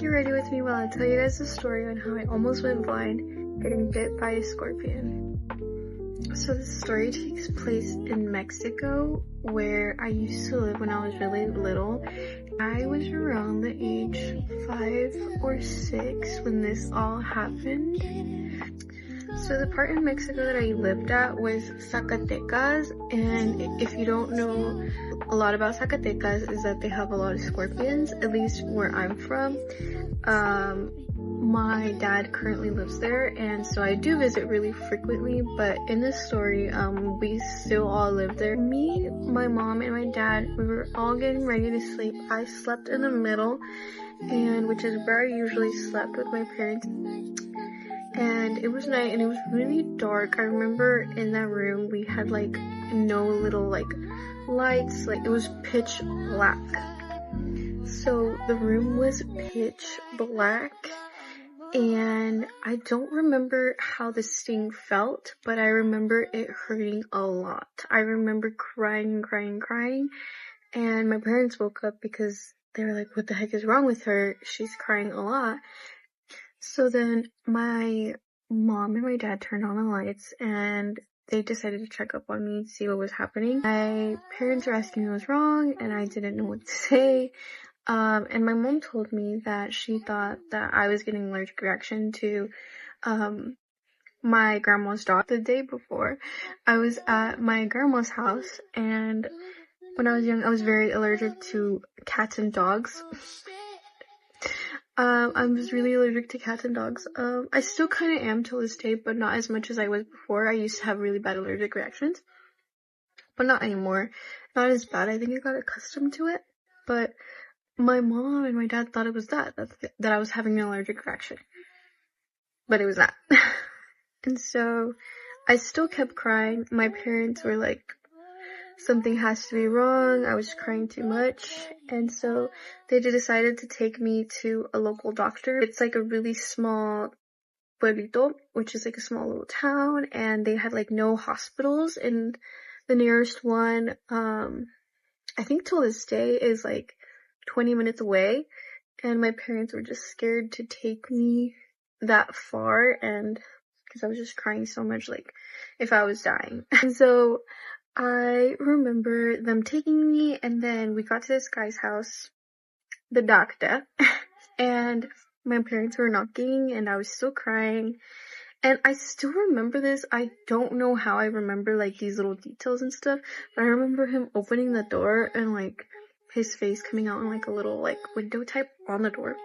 Get ready with me while I tell you guys the story on how I almost went blind getting bit by a scorpion. So this story takes place in Mexico, where I used to live when I was really little. I was around the age 5 or 6 when this all happened. So the part in Mexico that I lived at was Zacatecas, and if you don't know a lot about Zacatecas, is that they have a lot of scorpions, at least where I'm from. My dad currently lives there, and so I do visit really frequently, but in this story, we still all live there. Me, my mom, and my dad, we were all getting ready to sleep. I slept in the middle, and which is where I usually slept with my parents. And it was night, and it was really dark. I remember in that room, we had like no little like lights, like it was pitch black. So the room was pitch black, and I don't remember how the sting felt, but I remember it hurting a lot. I remember crying, and my parents woke up because they were like, what the heck is wrong with her? She's crying a lot. So then my mom and my dad turned on the lights, and they decided to check up on me to see what was happening. My parents were asking me what was wrong, and I didn't know what to say. And my mom told me that she thought that I was getting an allergic reaction to my grandma's dog. The day before, I was at my grandma's house, and when I was young, I was very allergic to cats and dogs. I was really allergic to cats and dogs. I still kind of am till this day, but not as much as I was before. I used to have really bad allergic reactions, but not anymore. Not as bad. I think I got accustomed to it, but my mom and my dad thought it was that I was having an allergic reaction, but it was not. And so I still kept crying. My parents were like, something has to be wrong. I was crying too much. And so they decided to take me to a local doctor. It's like a really small pueblito, which is like a small little town, and they had like no hospitals, and the nearest one, I think till this day, is like 20 minutes away. And my parents were just scared to take me that far, and because I was just crying so much, like if I was dying. And so I remember them taking me, and then we got to this guy's house, the doctor, and my parents were knocking, and I was still crying, and I still remember this. I don't know how I remember like these little details and stuff, but I remember him opening the door and like his face coming out in like a little like window type on the door.